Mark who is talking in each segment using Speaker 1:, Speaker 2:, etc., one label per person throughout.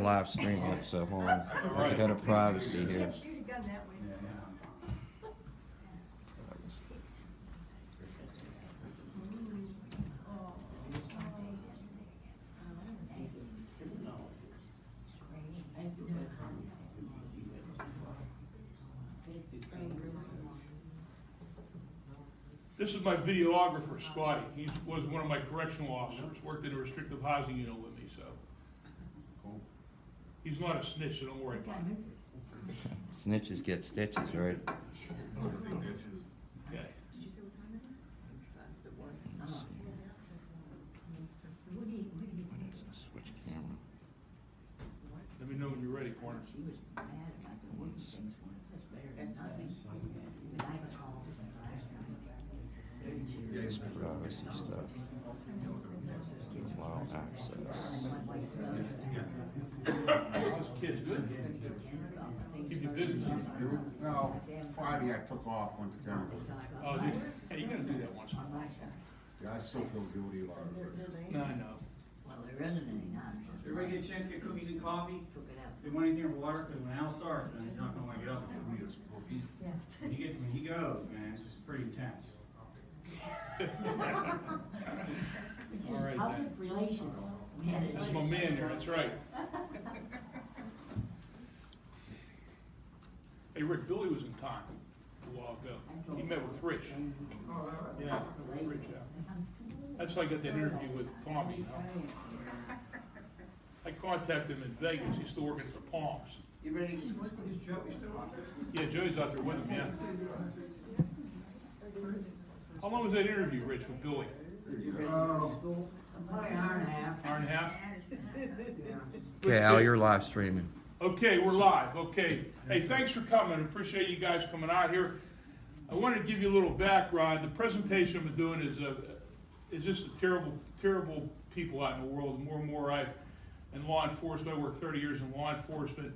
Speaker 1: live stream it, so hold on. I got a privacy here.
Speaker 2: Shoot a gun that way.
Speaker 3: This is my videographer, Scotty. He was one of my correctional officers, worked in a restrictive housing unit with me, so. He's not a snitch, so don't worry about it.
Speaker 1: Snitches get stitches, right?
Speaker 3: Okay.
Speaker 1: Switch camera.
Speaker 3: Let me know when you're ready, Corner.
Speaker 1: This privacy stuff. Allow access.
Speaker 3: How's kids? Good? Keep you busy, huh?
Speaker 4: Well, Friday I took off, went to Canada.
Speaker 3: Oh, hey, you gotta do that once in a while.
Speaker 4: Yeah, I still feel guilty about it.
Speaker 3: No, I know.
Speaker 5: Well, there isn't any now.
Speaker 6: Everybody get a chance to get cookies and coffee?
Speaker 5: Took it out.
Speaker 6: They want anything or water, because when Al starts, man, you're not gonna want to get up again. When he goes, man, it's just pretty intense.
Speaker 5: It's
Speaker 3: All
Speaker 5: just
Speaker 3: right,
Speaker 5: public
Speaker 3: then.
Speaker 5: relations management.
Speaker 3: That's my man there, that's right. Hey, Rick, Billy was in town a while ago. He met with Rich. Yeah, Rich, yeah. That's how I got that interview with Tommy, you know. I contacted him in Vegas, he's still working for Palms.
Speaker 6: You ready? Is Joey still on?
Speaker 3: Yeah, Joey's out there with him, yeah. How long was that interview, Rich, with Billy?
Speaker 6: About an hour and a half.
Speaker 3: Hour and a half?
Speaker 1: Okay, Al, you're live streaming.
Speaker 3: Okay, we're live, okay. Hey, thanks for coming, appreciate you guys coming out here. I wanted to give you a little background. The presentation I'm doing is just a terrible people out in the world. The more and more in law enforcement, I worked 30 years in law enforcement.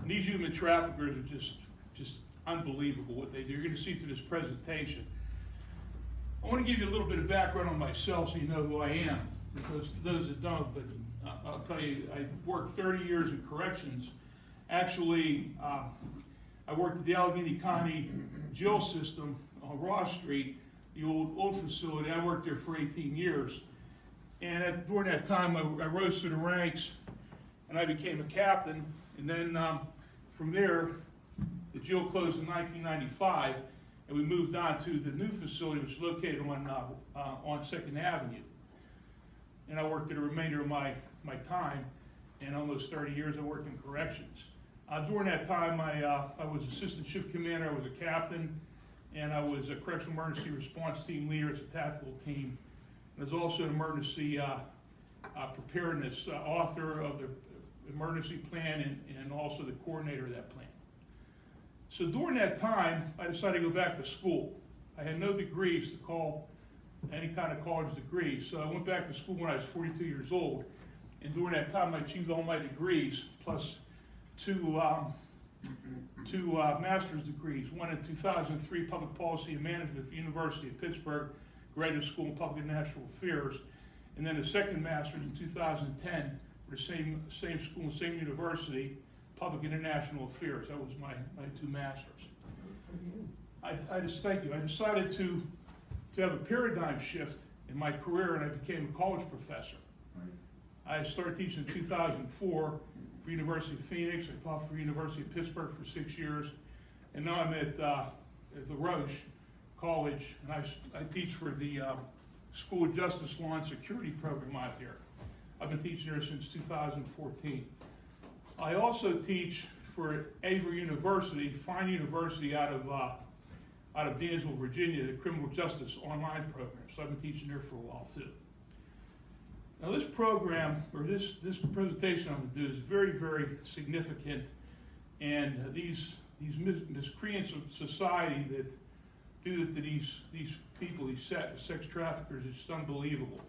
Speaker 3: And these human traffickers are just unbelievable what they do. You're gonna see through this presentation. I wanna give you a little bit of background on myself so you know who I am, because those that don't, but I'll tell you, I worked 30 years in corrections. Actually, I worked at the Allegheny County Jail System on Ross Street, the old facility. I worked there for 18 years. And during that time, I rose through the ranks and I became a captain. And then from there, the jail closed in 1995 and we moved on to the new facility, which is located on 2nd Avenue. And I worked there the remainder of my time, and almost 30 years I worked in corrections. During that time, I was assistant shift commander, I was a captain, and I was a correctional emergency response team leader as a tactical team. I was also an emergency preparedness author of the emergency plan and also the coordinator of that plan. So during that time, I decided to go back to school. I had no degrees to call any kind of college degree, so I went back to school when I was 42 years old. And during that time, I achieved all my degrees, plus two master's degrees, one in 2003, Public Policy and Management at the University of Pittsburgh, Graduate School in Public and National Affairs, and then a second master's in 2010 for the same school and same university, Public and International Affairs. That was my two masters. I just thank you. I decided to have a paradigm shift in my career, and I became a college professor. I started teaching in 2004 for University of Phoenix. I taught for University of Pittsburgh for 6 years, and now I'm at LaRoche College, and I teach for the School of Justice Law and Security program out here. I've been teaching there since 2014. I also teach for Avery University, fine university out of Dansville, Virginia, the Criminal Justice Online program. So I've been teaching there for a while too. Now this program, or this presentation I'm going to do is very, very significant, and these miscreants of society that do that to these people, these sex traffickers, it's just unbelievable.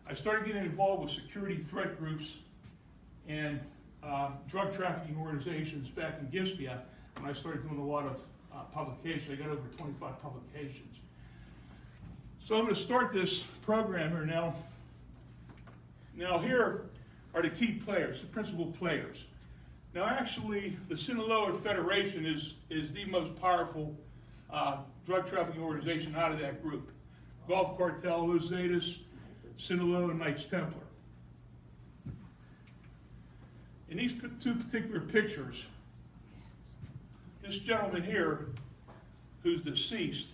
Speaker 3: I started getting involved with security threat groups and drug trafficking organizations back in Gispia when I started doing a lot of publications. I got over 25 publications. So I'm going to start this program here now. Now here, are the key players, the principal players. Now, actually, the Sinaloa Federation is the most powerful drug trafficking organization out of that group. Gulf Cartel, Los Zetas, Sinaloa, and Knights Templar. In these two particular pictures, this gentleman here, who's deceased,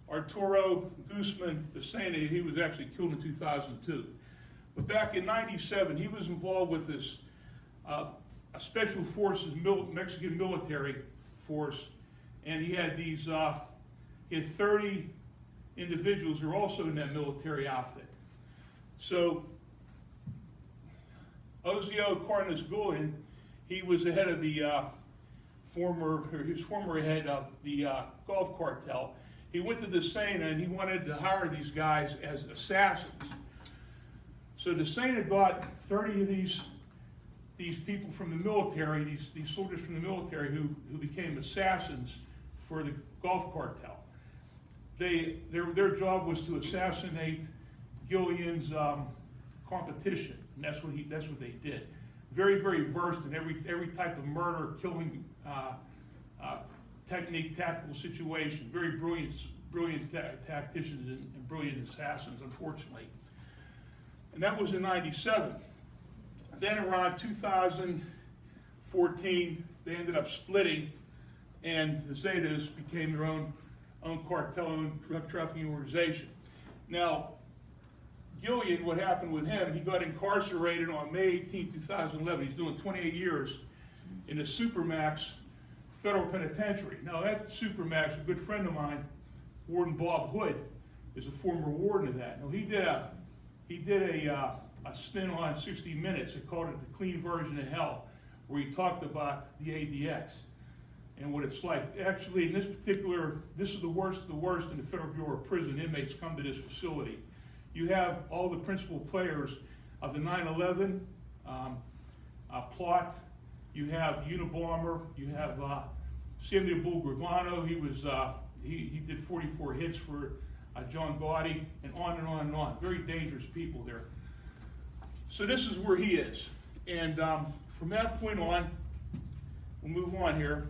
Speaker 3: Arturo Guzman de Sena, he was actually killed in 2002. But back in '97, he was involved with this a special forces Mexican military force, and he had these he had 30 individuals who were also in that military outfit. So Ozio Cardenas Guillen, he was the head of the former head of the Gulf Cartel. He went to DeSena and he wanted to hire these guys as assassins. So DeSena got 30 of these people from the military, these soldiers from the military who became assassins for the Gulf Cartel. Their job was to assassinate Gillian's competition, and that's what they did. Very, very versed in every type of murder, killing technique, tactical situation. Very brilliant tacticians and brilliant assassins, unfortunately. And that was in '97. Then around 2014, they ended up splitting, and the Zetas became their own cartel-owned drug trafficking organization. Now, Gillian, what happened with him, he got incarcerated on May 18, 2011. He's doing 28 years in the Supermax Federal Penitentiary. Now, that Supermax, a good friend of mine, Warden Bob Hood, is a former warden of that. Now, he did a spin on 60 Minutes. They called it the clean version of hell, where he talked about the ADX and what it's like. Actually, in this is the worst of the worst in the Federal Bureau of Prison. Inmates come to this facility. You have all the principal players of the 9/11 plot. You have Unabomber. You have Samuel Bull Gravano. He did 44 hits for John Gotti, and on and on and on. Very dangerous people there. So this is where he is. And from that point on, we'll move on here.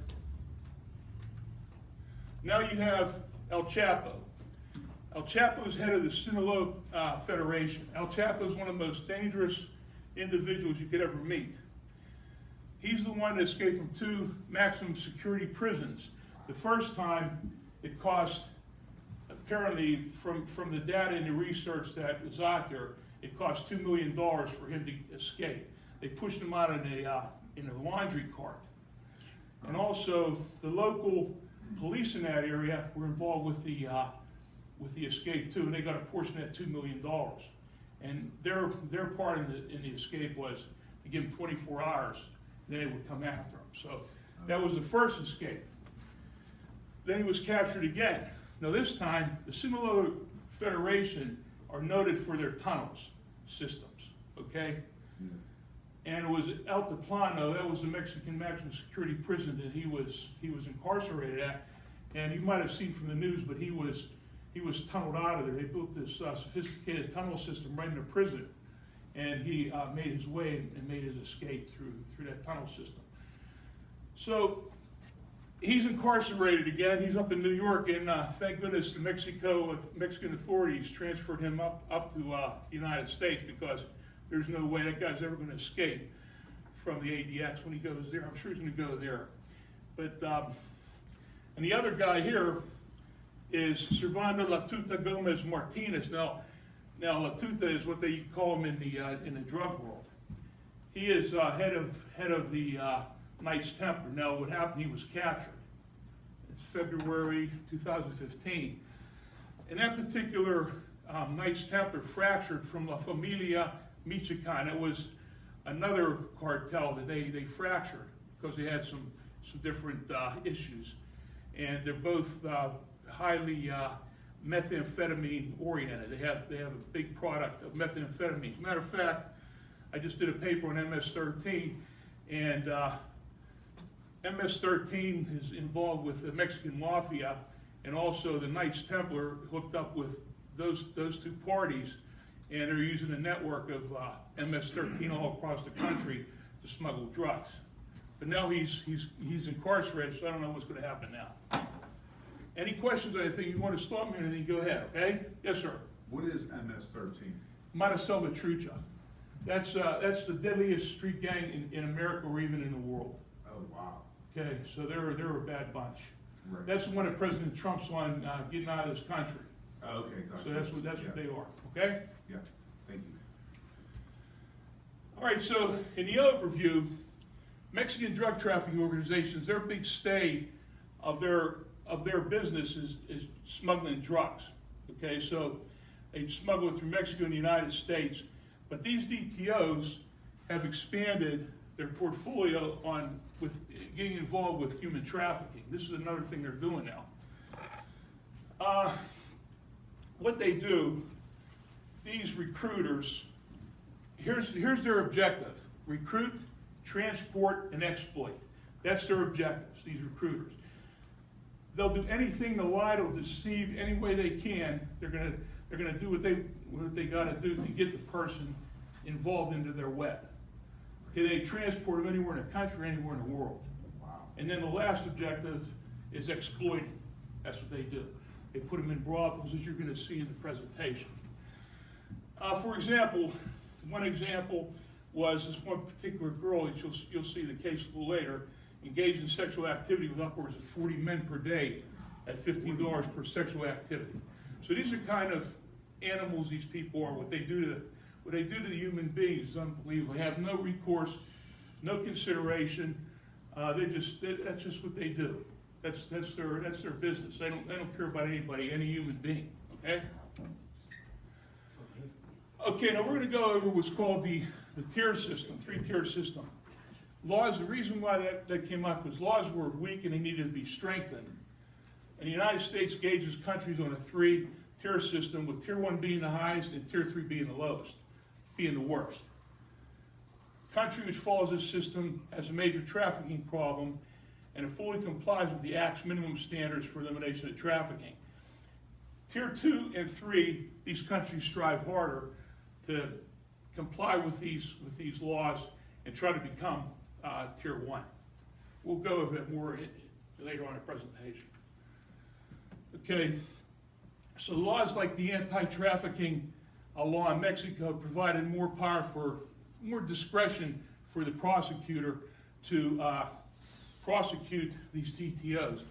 Speaker 3: Now you have El Chapo. El Chapo is head of the Sinaloa Federation. El Chapo is one of the most dangerous individuals you could ever meet. He's the one that escaped from 2 maximum security prisons. The first time it cost, apparently from the data and the research that was out there, it cost $2 million for him to escape. They pushed him out in a laundry cart. And also the local police in that area were involved with the escape too, and they got a portion of that $2 million. And their part in the escape was to give him 24 hours, and then they would come after him. So that was the first escape. Then he was captured again. Now this time, the Sinaloa Federation are noted for their tunnels systems, okay? And it was El Teplano, that was the Mexican maximum security prison that he was incarcerated at. And you might have seen from the news, but he was tunneled out of there. They built this sophisticated tunnel system right in the prison, and he made his way and made his escape through that tunnel system. So he's incarcerated again. He's up in New York, and thank goodness the Mexican authorities transferred him up to the United States, because there's no way that guy's ever going to escape from the ADX when he goes there. I'm sure he's going to go there. But and the other guy here is Servando La Tuta Gomez Martinez. Now La Tuta is what they call him in the drug world. He is head of the Knights Templar. Now what happened? He was captured. It's February 2015, and that particular Knights Templar fractured from La Familia Michoacan. It was another cartel that they fractured because they had some different issues, and they're both highly methamphetamine oriented. They have a big product of methamphetamine. As a matter of fact, I just did a paper on MS-13, and MS-13 is involved with the Mexican Mafia, and also the Knights Templar hooked up with those two parties, and they're using a network of MS-13 all across the country to smuggle drugs. But now he's incarcerated, so I don't know what's going to happen now. Any questions or anything you want to stop me or anything, go ahead, okay? Yes, sir.
Speaker 4: What is MS-13?
Speaker 3: Monticello Trucha. That's the deadliest street gang in America or even in the world.
Speaker 4: Oh, wow.
Speaker 3: Okay, so they're a bad bunch.
Speaker 4: Right.
Speaker 3: That's the one that President Trump's on getting out of this country.
Speaker 4: Oh, okay, gotcha.
Speaker 3: So that's what they are, okay?
Speaker 4: Yeah, thank you.
Speaker 3: All right, so in the overview, Mexican drug trafficking organizations, their big stay of their business is smuggling drugs. Okay, so they smuggle it through Mexico and the United States, but these DTOs have expanded their portfolio with getting involved with human trafficking. This is another thing they're doing now. What they do, these recruiters, here's their objective: recruit, transport, and exploit. That's their objectives, these recruiters. They'll do anything to lie, to deceive any way they can. They're gonna do what they gotta do to get the person involved into their web. Okay, they transport them anywhere in the country, anywhere in the world.
Speaker 4: Wow.
Speaker 3: And then the last objective is exploiting. That's what they do. They put them in brothels, as you're gonna see in the presentation. For example, one example was this one particular girl, that you'll see the case a little later, engaged in sexual activity with upwards of 40 men per day at $15 per sexual activity. So these are kind of animals these people are. What they do to the human beings is unbelievable. They have no recourse, no consideration. That's just what they do. That's their business. They don't care about anybody, any human being. Okay. Okay. Now we're going to go over what's called the tier system, 3-tier system. Laws, the reason why that came up was laws were weak and they needed to be strengthened. And the United States gauges countries on a 3-tier system, with tier 1 being the highest and tier 3 being the lowest, being the worst. Country which follows this system has a major trafficking problem, and it fully complies with the Act's minimum standards for elimination of trafficking. Tier 2 and 3, these countries strive harder to comply with these laws and try to become tier 1. We'll go over it more later on in the presentation. Okay, so laws like the anti-trafficking law in Mexico provided more discretion for the prosecutor to prosecute these DTOs.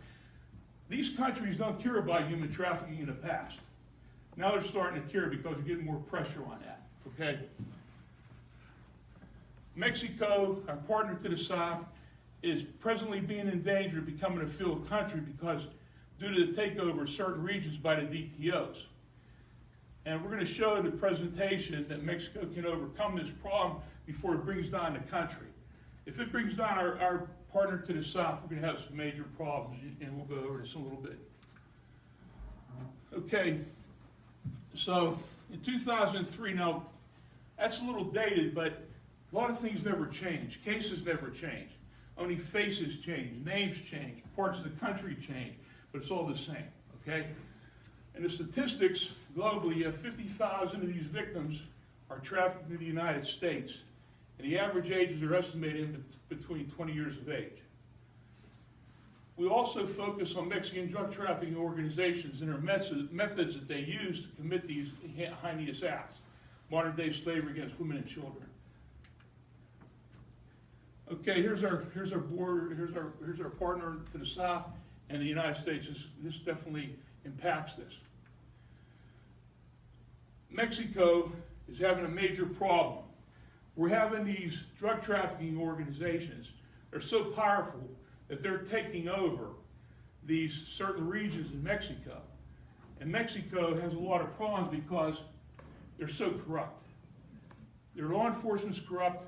Speaker 3: These countries don't care about human trafficking in the past. Now they're starting to care because they're getting more pressure on that, okay? Mexico, our partner to the south, is presently being in danger of becoming a failed country because due to the takeover of certain regions by the DTOs. And we're going to show in the presentation that Mexico can overcome this problem before it brings down the country. If it brings down our partner to the south, we're going to have some major problems, and we'll go over this a little bit. Okay, so in 2003, now that's a little dated, but a lot of things never change. Cases never change. Only faces change, names change, parts of the country change, but it's all the same, okay? And the statistics globally, 50,000 of these victims are trafficked to the United States, and the average ages are estimated between 20 years of age. We also focus on Mexican drug trafficking organizations and their methods that they use to commit these heinous acts, modern day slavery against women and children. Okay, here's our border, here's our partner to the south, and the United States. This definitely impacts this. Mexico is having a major problem. We're having these drug trafficking organizations. They're so powerful that they're taking over these certain regions in Mexico. And Mexico has a lot of problems because they're so corrupt. Their law enforcement's corrupt,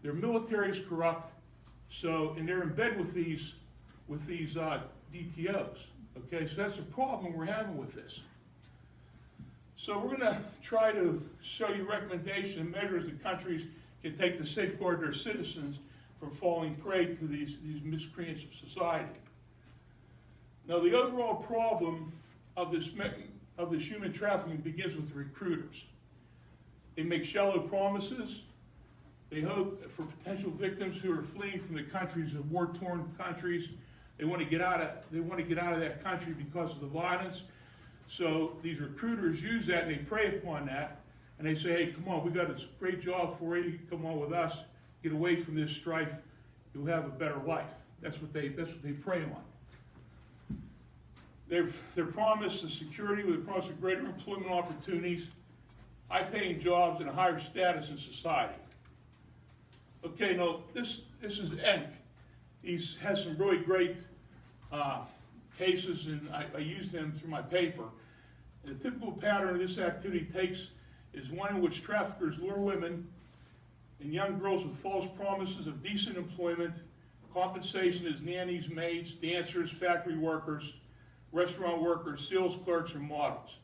Speaker 3: their military is corrupt, and they're in bed with these DTOs. Okay, so that's the problem we're having with this. So we're going to try to show you recommendations and measures that countries can take to safeguard their citizens from falling prey to these miscreants of society. Now, the overall problem of this human trafficking begins with recruiters. They make shallow promises. They hope for potential victims who are fleeing from the countries of war-torn countries. They want to get out of that country because of the violence. So these recruiters use that and they prey upon that. And they say, hey, come on, we got a great job for you. Come on with us. Get away from this strife. You'll have a better life. That's what they prey on. They're promised the security with the promise of greater employment opportunities, high-paying jobs, and a higher status in society. Okay, now this is Enk. He has some really great cases, and I used them through my paper. And the typical pattern of this activity is one in which traffickers lure women and young girls with false promises of decent employment, compensation as nannies, maids, dancers, factory workers, restaurant workers, sales clerks, or models.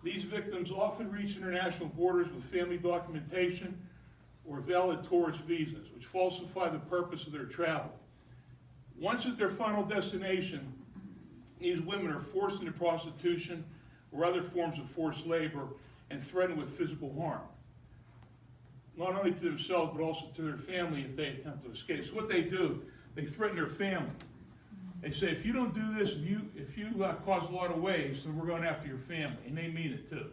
Speaker 3: These victims often reach international borders with family documentation or valid tourist visas, which falsify the purpose of their travel. Once at their final destination, these women are forced into prostitution or other forms of forced labor and threatened with physical harm, not only to themselves but also to their family if they attempt to escape. So what they do, they threaten their family. They say, if you don't do this, if you cause a lot of waves, then we're going after your family, and they mean it too.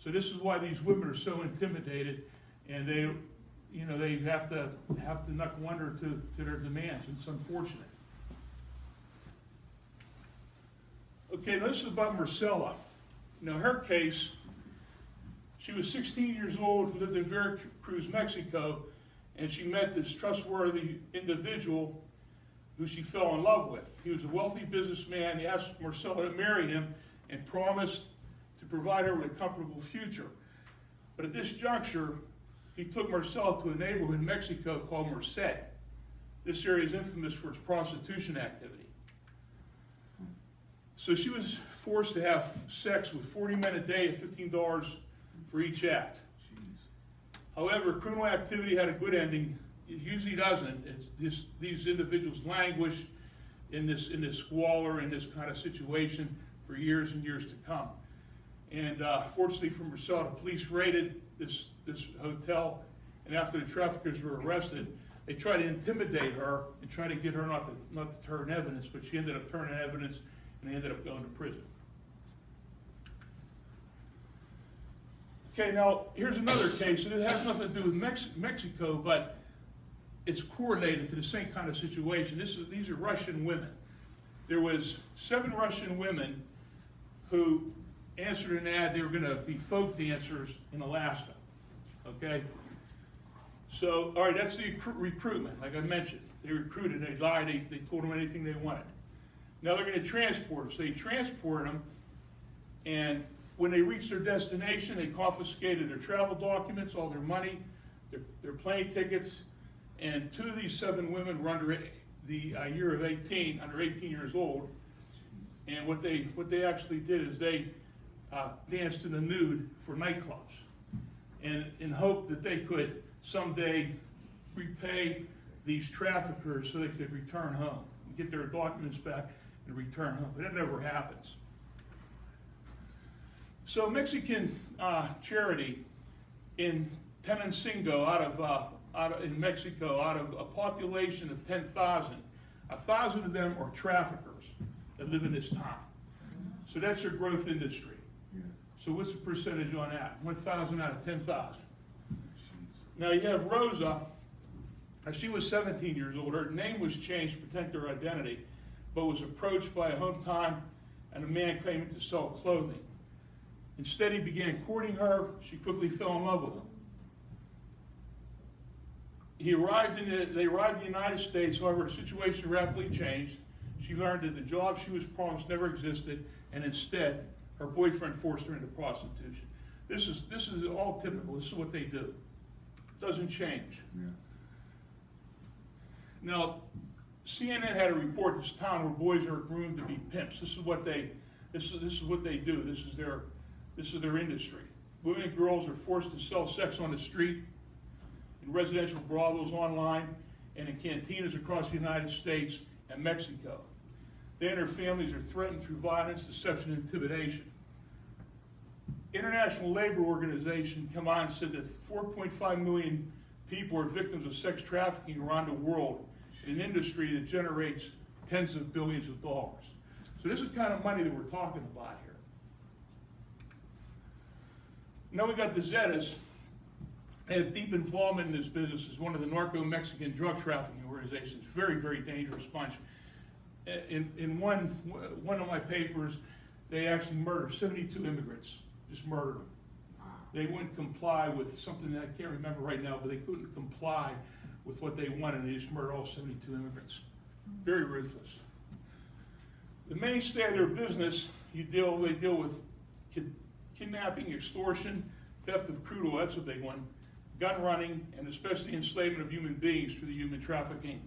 Speaker 3: So this is why these women are so intimidated, and they have to knuckle under to their demands. It's unfortunate. Okay, now this is about Marcella. Now her case, she was 16 years old, lived in Veracruz, Mexico, and she met this trustworthy individual who she fell in love with. He was a wealthy businessman. He asked Marcella to marry him and promised to provide her with a comfortable future. But at this juncture, he took Marcella to a neighborhood in Mexico called Merced. This area is infamous for its prostitution activity. So she was forced to have sex with 40 men a day at $15 for each act. However, criminal activity had a good ending. It usually doesn't. These individuals languish in this squalor, in this kind of situation for years and years to come. And fortunately for Marcella, the police raided this hotel, and after the traffickers were arrested, they tried to intimidate her and try to get her not to turn evidence, but she ended up turning evidence, and they ended up going to prison. Okay, now here's another case, and it has nothing to do with Mexico, but it's correlated to the same kind of situation. These are Russian women. There was 7 Russian women who answered an ad. They were going to be folk dancers in Alaska. Okay? So, all right, that's the recruitment, like I mentioned. They recruited, they lied, they told them anything they wanted. Now they're going to transport them. So they transport them, and when they reached their destination, they confiscated their travel documents, all their money, their plane tickets, and 2 of these 7 women were under the year of 18, under 18 years old. And what they actually did is they danced in the nude for nightclubs, and in hope that they could someday repay these traffickers so they could return home, get their documents back and return home. But that never happens. So Mexican charity in Tenancingo, in Mexico, out of a population of 10,000, 1,000 of them are traffickers that live in this town. So that's your growth industry.
Speaker 4: Yeah.
Speaker 3: So what's the percentage on that? 1,000 out of 10,000. Now you have Rosa. She was 17 years old. Her name was changed to protect her identity, but was approached by a hometown and a man claiming to sell clothing. Instead, he began courting her. She quickly fell in love with him. They arrived in the United States. However, the situation rapidly changed. She learned that the job she was promised never existed, and instead, her boyfriend forced her into prostitution. This is all typical. This is what they do. It doesn't change.
Speaker 4: Yeah.
Speaker 3: Now, CNN had a report this town where boys are groomed to be pimps. This is what they do. This is their industry. Women and girls are forced to sell sex on the street, in residential brothels, online, and in cantinas across the United States and Mexico. They and their families are threatened through violence, deception, and intimidation. International Labor Organization come on and said that 4.5 million people are victims of sex trafficking around the world, an industry that generates tens of billions of dollars. So this is the kind of money that we're talking about here. Now we got DeAmicis. They have deep involvement in this business as one of the narco-Mexican drug trafficking organizations. Very, very dangerous bunch. In one of my papers, they actually murdered 72 immigrants. Just murdered them. They wouldn't comply with something that I can't remember right now, but they couldn't comply with what they wanted, and they just murdered all 72 immigrants. Very ruthless. The mainstay of their business, they deal with kidnapping, extortion, theft of crude oil, that's a big one, gun running, and especially enslavement of human beings through the human trafficking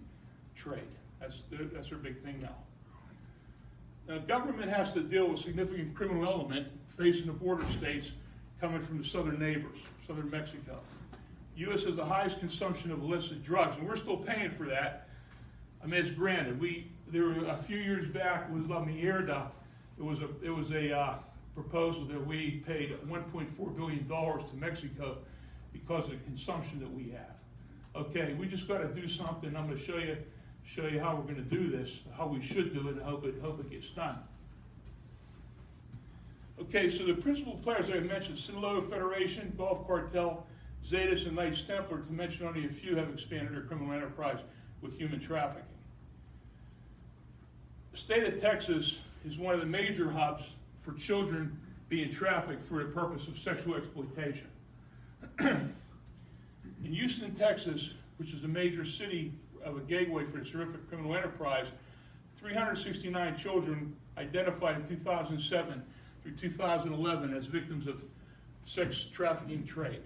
Speaker 3: trade. That's their big thing now. Now, government has to deal with significant criminal element facing the border states coming from the southern neighbors, southern Mexico. U.S. has the highest consumption of illicit drugs, and we're still paying for that. I mean, it's granted. There were a few years back, it was La Mierda. It was a proposal that we paid $1.4 billion to Mexico because of the consumption that we have. Okay, we just got to do something. I'm going to show you how we're going to do this, how we should do it, and hope it gets done. Okay, so the principal players I mentioned, Sinaloa Federation, Gulf Cartel, Zetas, and Knights Templar, to mention only a few, have expanded their criminal enterprise with human trafficking. The state of Texas is one of the major hubs for children being trafficked for the purpose of sexual exploitation. In Houston, Texas, which is a major city of a gateway for this horrific criminal enterprise, 369 children identified in 2007 through 2011 as victims of sex trafficking trade.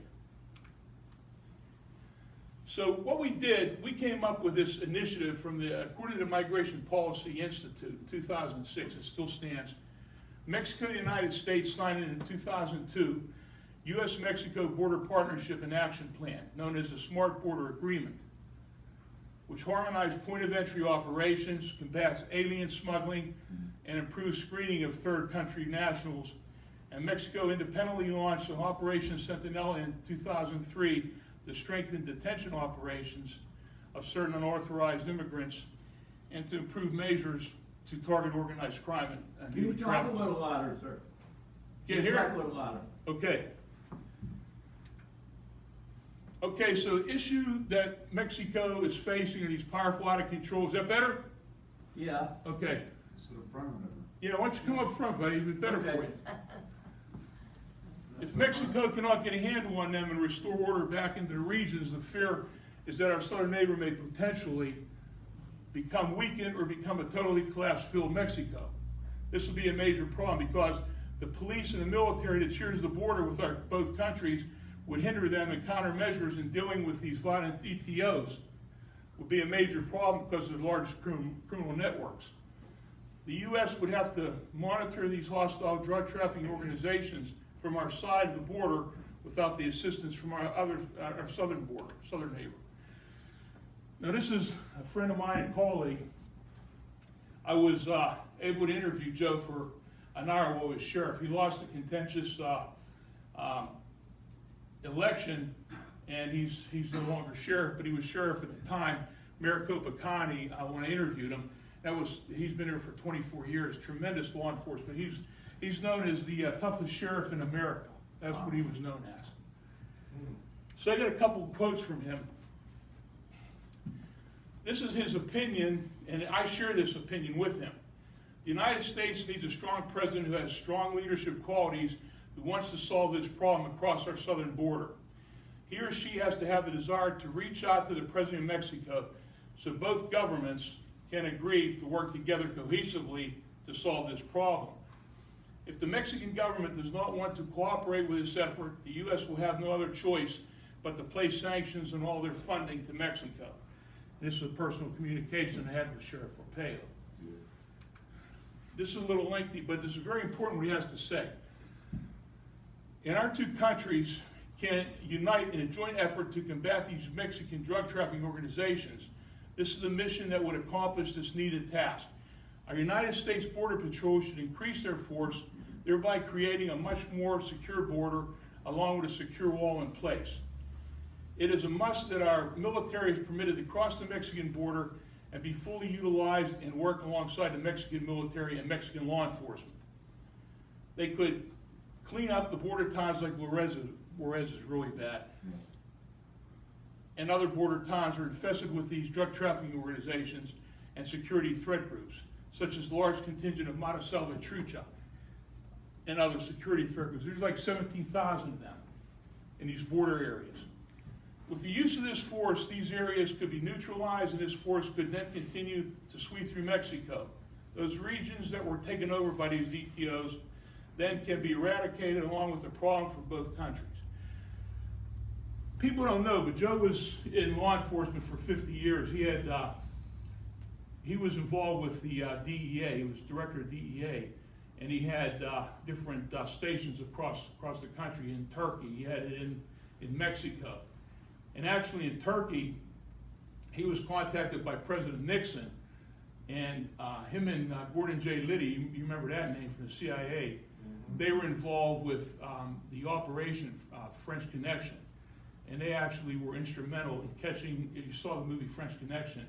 Speaker 3: So what we did, we came up with this initiative according to the Migration Policy Institute, 2006, it still stands. Mexico and the United States signed in 2002 U.S.-Mexico Border Partnership and Action Plan, known as the Smart Border Agreement, which harmonized point of entry operations, combats alien smuggling, and improves screening of third country nationals. And Mexico independently launched an Operation Sentinella in 2003 to strengthen detention operations of certain unauthorized immigrants and to improve measures to target organized crime and
Speaker 2: Can you
Speaker 3: human
Speaker 2: talk a
Speaker 3: trafficking.
Speaker 2: little louder, sir?
Speaker 3: Can you
Speaker 2: Talk
Speaker 3: hear?
Speaker 2: a little louder.
Speaker 3: Okay. Okay, so the issue that Mexico is facing are these powerful out of control. Is that better?
Speaker 2: Yeah.
Speaker 3: Okay.
Speaker 4: It's the front of it.
Speaker 3: Yeah, why don't you come up front, buddy? It'd be better for
Speaker 2: Okay.
Speaker 3: you. If Mexico cannot get a handle on them and restore order back into the regions, the fear is that our southern neighbor may potentially become weakened or become a totally collapsed field Mexico. This will be a major problem because the police and the military that shares the border with both countries would hinder them in countermeasures in dealing with these violent DTOs. Would be a major problem because of the large criminal networks. The U.S. would have to monitor these hostile drug trafficking organizations from our side of the border without the assistance from our southern border, southern neighbor. Now this is a friend of mine and colleague. I was able to interview Joe for an hour while he was sheriff. He lost a contentious election, and he's no longer sheriff, but he was sheriff at the time, Maricopa County, when I interviewed him. He's been here for 24 years, tremendous law enforcement. He's known as the toughest sheriff in America. That's what he was known as. So I got a couple of quotes from him. This is his opinion, and I share this opinion with him. The United States needs a strong president who has strong leadership qualities, who wants to solve this problem across our southern border. He or she has to have the desire to reach out to the president of Mexico so both governments can agree to work together cohesively to solve this problem. If the Mexican government does not want to cooperate with this effort, the U.S. will have no other choice but to place sanctions on all their funding to Mexico. This is a personal communication I had with Sheriff Orpeo. This is a little lengthy, but this is very important what he has to say. And our two countries can unite in a joint effort to combat these Mexican drug trafficking organizations. This is the mission that would accomplish this needed task. Our United States Border Patrol should increase their force thereby creating a much more secure border along with a secure wall in place. It is a must that our military is permitted to cross the Mexican border and be fully utilized and work alongside the Mexican military and Mexican law enforcement. They could clean up the border towns like Juarez is really bad. And other border towns are infested with these drug trafficking organizations and security threat groups, such as the large contingent of Monticello and Trucha and other security threat groups. There's like 17,000 of them in these border areas. With the use of this force, these areas could be neutralized and this force could then continue to sweep through Mexico. Those regions that were taken over by these DTOs then can be eradicated along with the problem for both countries. People don't know, but Joe was in law enforcement for 50 years. He was involved with the DEA. He was director of DEA, and he had different stations across the country. In Turkey, he had it in Mexico. And actually in Turkey, he was contacted by President Nixon, and him and Gordon J. Liddy, you remember that name from the CIA, they were involved with the Operation French Connection. And they actually were instrumental in catching, if you saw the movie French Connection,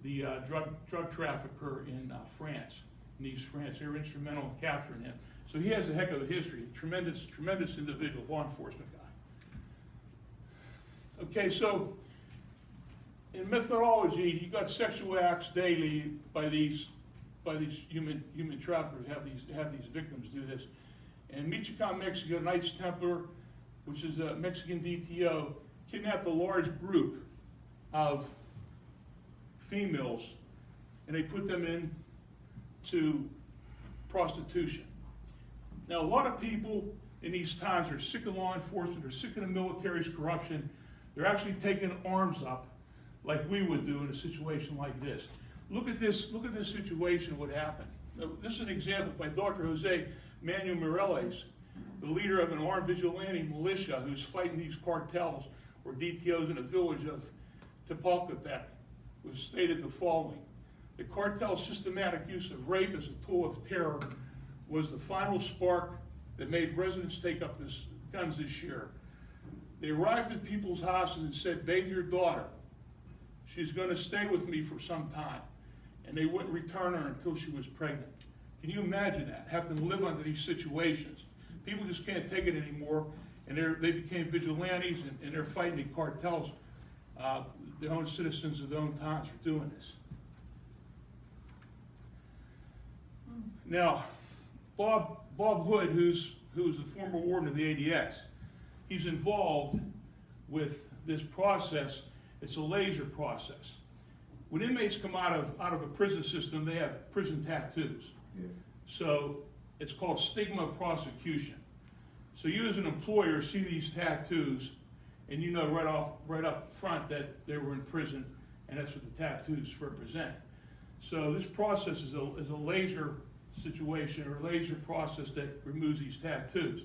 Speaker 3: the drug trafficker in France, in East France. They were instrumental in capturing him. So he has a heck of a history, tremendous individual, law enforcement guy. Okay, so in methodology, you got sexual acts daily by these human traffickers, have these victims do this. In Michoacan, Mexico, Knights Templar, which is a Mexican DTO, kidnapped a large group of females and they put them into prostitution. Now, a lot of people in these times are sick of law enforcement, they're sick of the military's corruption. They're actually taking arms up like we would do in a situation like this. Look at this situation, what happened. Now, this is an example by Dr. Jose Manuel Mireles, the leader of an armed vigilante militia who's fighting these cartels or DTOs in the village of Tepalcatepec, was stated the following: the cartel's systematic use of rape as a tool of terror was the final spark that made residents take up guns this year. They arrived at people's houses and said, "Bathe your daughter. She's going to stay with me for some time." And they wouldn't return her until she was pregnant. Can you imagine that? Having to live under these situations. People just can't take it anymore, and they became vigilantes, and they're fighting the cartels, their own citizens of their own times for doing this. Now, Bob Hood, who's the former warden of the ADX, he's involved with this process. It's a laser process. When inmates come out of a prison system, they have prison tattoos. Yeah. So it's called stigma prosecution. So you as an employer see these tattoos, and you know right up front that they were in prison, and that's what the tattoos represent. So this process is a laser situation, or a laser process that removes these tattoos.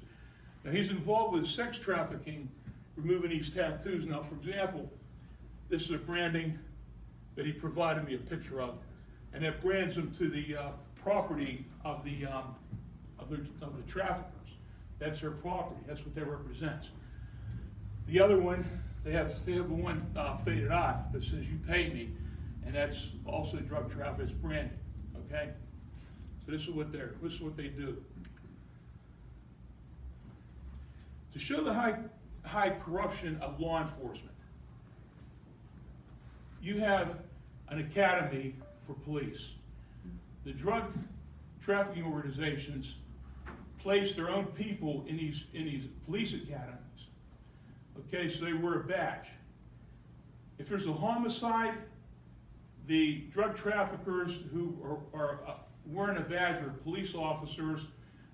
Speaker 3: Now he's involved with sex trafficking, removing these tattoos. Now, for example, this is a branding that he provided me a picture of, and that brands them to the property of the traffickers. That's their property. That's what that represents. The other one, they have one faded eye that says "You pay me," and that's also drug traffickers branding. Okay, so this is what they do. To show the high corruption of law enforcement, you have an academy for police. The drug trafficking organizations place their own people in these police academies. Okay, so they wear a badge. If there's a homicide, the drug traffickers who are wearing a badge are police officers.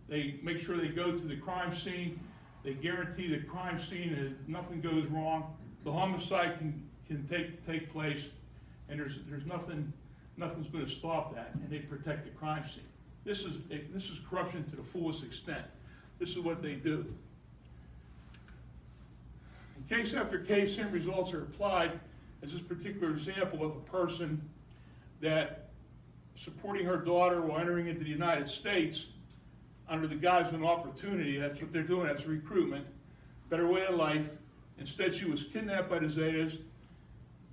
Speaker 3: They make sure they go to the crime scene. They guarantee the crime scene that nothing goes wrong. The homicide can take place, and there's nothing's going to stop that, and they protect the crime scene. This is corruption to the fullest extent. This is what they do. In case after case, same results are applied, as this particular example of a person that supporting her daughter while entering into the United States under the guise of an opportunity. That's what they're doing, that's recruitment, better way of life. Instead, she was kidnapped by the Zetas.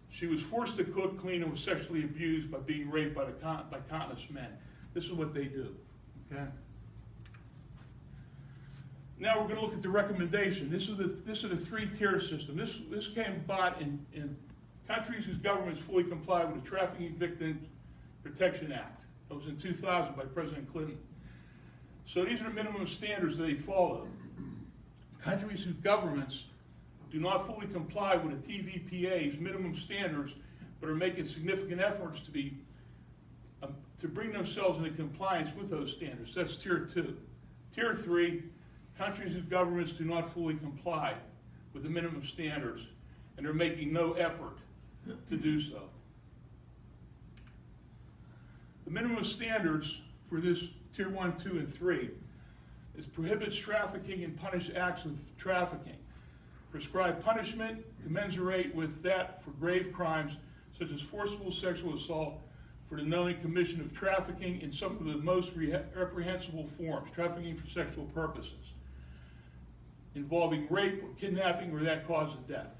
Speaker 3: She was forced to cook, clean, and was sexually abused by being raped by countless men. This is what they do, okay? Now we're going to look at the recommendation. This is the three-tier system. This came about in countries whose governments fully comply with the Trafficking Victims Protection Act. That was in 2000 by President Clinton. So these are the minimum standards that they follow. Countries whose governments do not fully comply with the TVPA's minimum standards, but are making significant efforts to bring themselves into compliance with those standards. That's tier 2. Tier 3, countries whose governments do not fully comply with the minimum standards, and are making no effort to do so. The minimum standards for this tier 1, 2, and 3 is prohibits trafficking and punish acts of trafficking. Prescribe punishment commensurate with that for grave crimes such as forcible sexual assault for the knowing commission of trafficking in some of the most reprehensible forms, trafficking for sexual purposes, involving rape or kidnapping or that cause of death.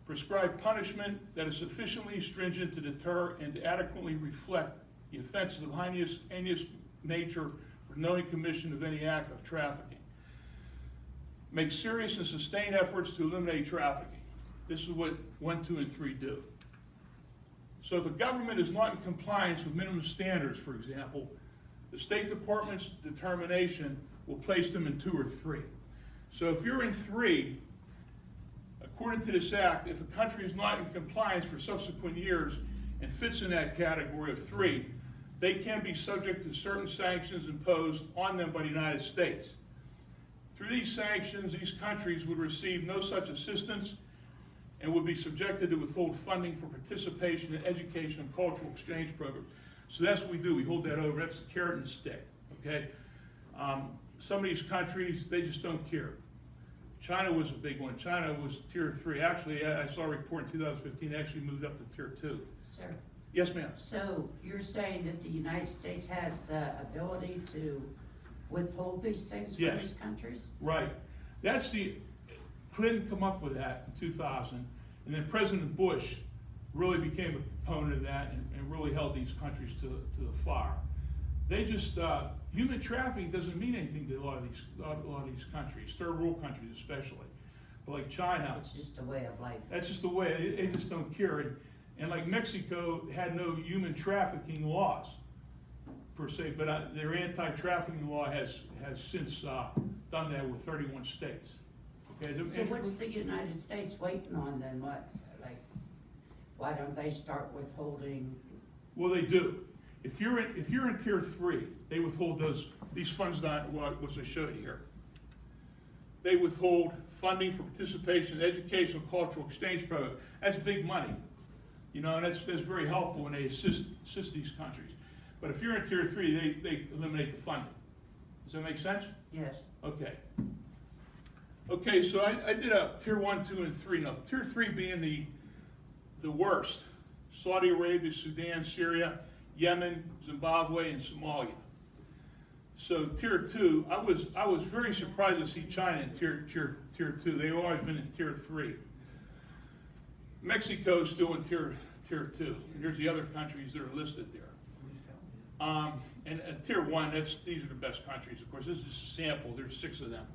Speaker 3: Prescribe punishment that is sufficiently stringent to deter and to adequately reflect the offenses of heinous nature for knowing commission of any act of trafficking. Make serious and sustained efforts to eliminate trafficking. This is what 1, 2, and 3 do. So if a government is not in compliance with minimum standards, for example, the State Department's determination will place them in 2 or 3. So if you're in 3, according to this act, if a country is not in compliance for subsequent years and fits in that category of 3, they can be subject to certain sanctions imposed on them by the United States. Through these sanctions, these countries would receive no such assistance and would be subjected to withhold funding for participation in education and cultural exchange programs. So that's what we do. We hold that over. That's the carrot and stick, okay? Some of these countries, they just don't care. China was a big one. China was tier 3. Actually, I saw a report in 2015, actually moved up to tier 2.
Speaker 5: Sir,
Speaker 3: Yes, ma'am.
Speaker 5: so you're saying that the United States has the ability to withhold these things from
Speaker 3: Yes.
Speaker 5: these countries?
Speaker 3: Right. Clinton come up with that in 2000, and then President Bush really became a proponent of that and really held these countries to the fire. They just, human trafficking doesn't mean anything to a lot of these countries, third world countries especially. But like China,
Speaker 5: It's just a way of life.
Speaker 3: that's just the way, they just don't care. And like Mexico had no human trafficking laws per se, but their anti-trafficking law has since done that with 31 states. Okay.
Speaker 5: So what's the United States waiting on then? Why don't they start withholding?
Speaker 3: Well, they do. If you're in tier 3, they withhold these funds down what I showed you here. They withhold funding for participation in educational cultural exchange program. That's big money, and that's very helpful when they assist these countries. But if you're in tier 3, they eliminate the funding. Does that make sense?
Speaker 5: Yes.
Speaker 3: Okay. Okay, so I did a tier 1, 2, and 3. Now, tier 3 being the worst: Saudi Arabia, Sudan, Syria, Yemen, Zimbabwe, and Somalia. So tier 2, I was very surprised to see China in tier 2. They've always been in tier 3. Mexico's still in tier 2. And there's the other countries that are listed there. And tier 1, these are the best countries. Of course, this is just a sample. There's 6 of them,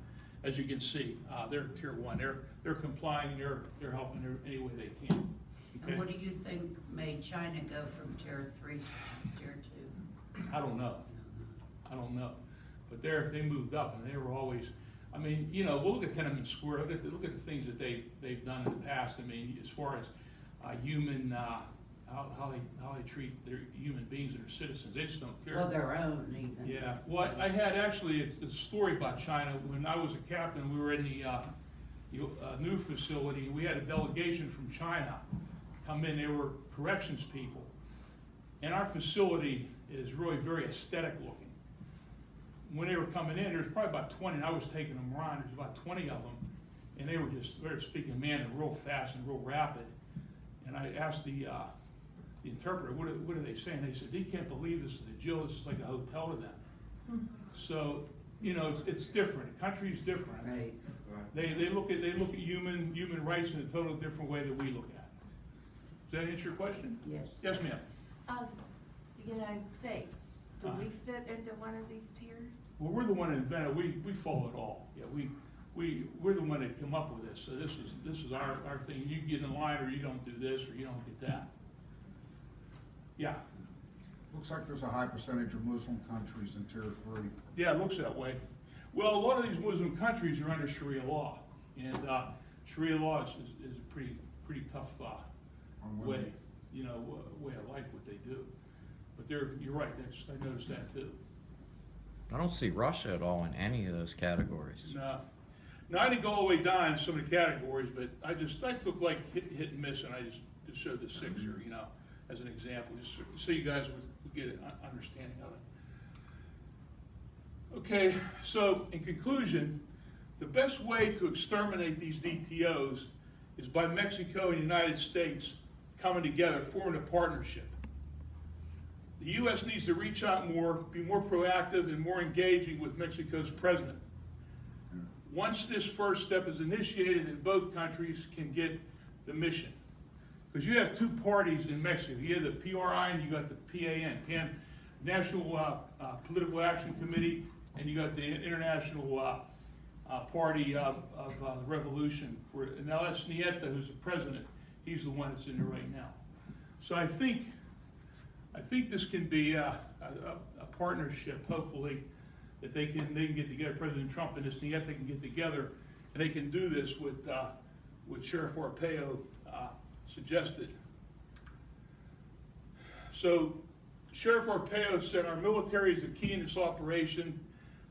Speaker 3: as you can see. They're tier 1. They're complying. They're helping any way they can. Okay?
Speaker 5: And what do you think made China go from tier 3 to tier 2?
Speaker 3: I don't know. But they moved up, and they were always. I mean, we'll look at Tiananmen Square. Look at the things that they've done in the past. I mean, as far as human. How they treat their human beings and their citizens. They just don't care.
Speaker 5: Well, their own even.
Speaker 3: Yeah. Well, I had actually a story about China. When I was a captain, we were in the new facility. We had a delegation from China come in. They were corrections people. And our facility is really very aesthetic looking. When they were coming in, there's probably about 20, and I was taking them around. There's about 20 of them. And they were speaking Mandarin real fast and real rapid. And I asked the interpreter, what are they saying? They said, they can't believe this is a jail. This is like a hotel to them. So
Speaker 5: Yeah.
Speaker 3: you know, it's different. The country's different.
Speaker 5: Right.
Speaker 3: They look at human rights in a totally different way that we look at it. Does that answer your question?
Speaker 5: Yes.
Speaker 3: Yes, ma'am.
Speaker 2: The United States, do we fit into one of these tiers?
Speaker 3: Well, we're the one that invented, we follow it all. Yeah, we're the one that come up with this. So this is our thing. You get in line or you don't do this or you don't get that. Yeah.
Speaker 4: Looks like there's a high percentage of Muslim countries in tier 3.
Speaker 3: Yeah, it looks that way. Well, a lot of these Muslim countries are under Sharia law, and Sharia law is a pretty tough
Speaker 4: On
Speaker 3: way,
Speaker 4: women.
Speaker 3: you know, way of life what they do. But you're right. I noticed that too.
Speaker 1: I don't see Russia at all in any of those categories.
Speaker 3: No, I didn't go all the way down in some of the categories, but I took like hit and miss, and I just showed the 6 here, you know, as an example, just so you guys would get an understanding of it. Okay, so in conclusion, the best way to exterminate these DTOs is by Mexico and the United States coming together, forming a partnership. The U.S. needs to reach out more, be more proactive and more engaging with Mexico's president. Once this first step is initiated, then both countries can get the mission. Because you have two parties in Mexico. You have the PRI and you got the PAN, National Political Action Committee, and you got the International Party of the Revolution. Now that's Nieta, who's the president. He's the one that's in there right now. So I think this can be a partnership, hopefully, that they can get together. President Trump and this Nieta can get together, and they can do this with Sheriff Arpaio suggested. So Sheriff Arpaio said our military is the key in this operation.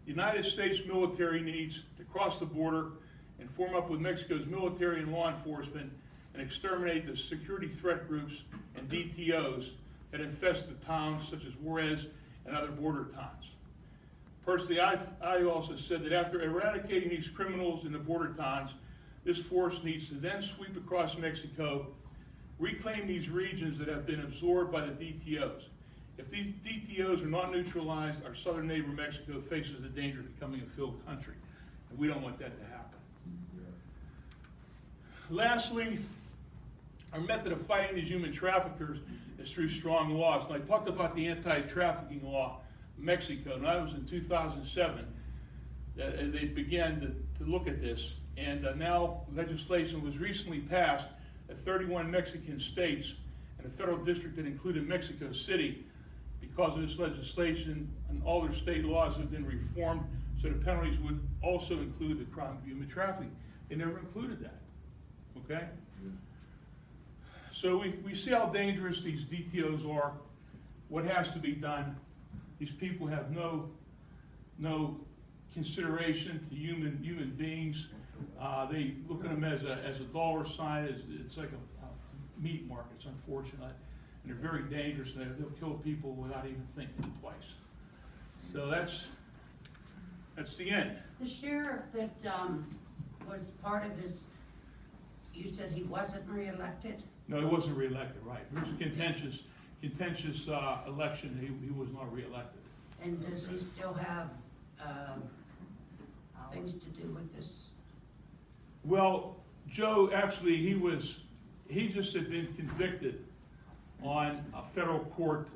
Speaker 3: The United States military needs to cross the border and form up with Mexico's military and law enforcement and exterminate the security threat groups and DTOs that infest the towns such as Juarez and other border towns. Personally, I also said that after eradicating these criminals in the border towns, this force needs to then sweep across Mexico, reclaim these regions that have been absorbed by the DTOs. If these DTOs are not neutralized, our southern neighbor Mexico faces the danger of becoming a filled country, and we don't want that to happen. Lastly, our method of fighting these human traffickers is through strong laws. And I talked about the anti-trafficking law in Mexico, and that was in 2007 that they began to look at this. And now legislation was recently passed at 31 Mexican states and a federal district that included Mexico City. Because of this legislation, and all their state laws have been reformed so the penalties would also include the crime of human trafficking. They never included that, okay? So we see how dangerous these DTOs are, what has to be done. These people have no consideration to human beings. They look at them as a dollar sign. It's like a meat market. It's unfortunate, and they're very dangerous. They'll kill people without even thinking twice. So that's the end.
Speaker 5: The sheriff that was part of this, you said he wasn't reelected?
Speaker 3: No, he wasn't reelected, right. It was a contentious election. He was not reelected.
Speaker 5: And does he still have things to do with this?
Speaker 3: Well, Joe, actually, he just had been convicted on a federal court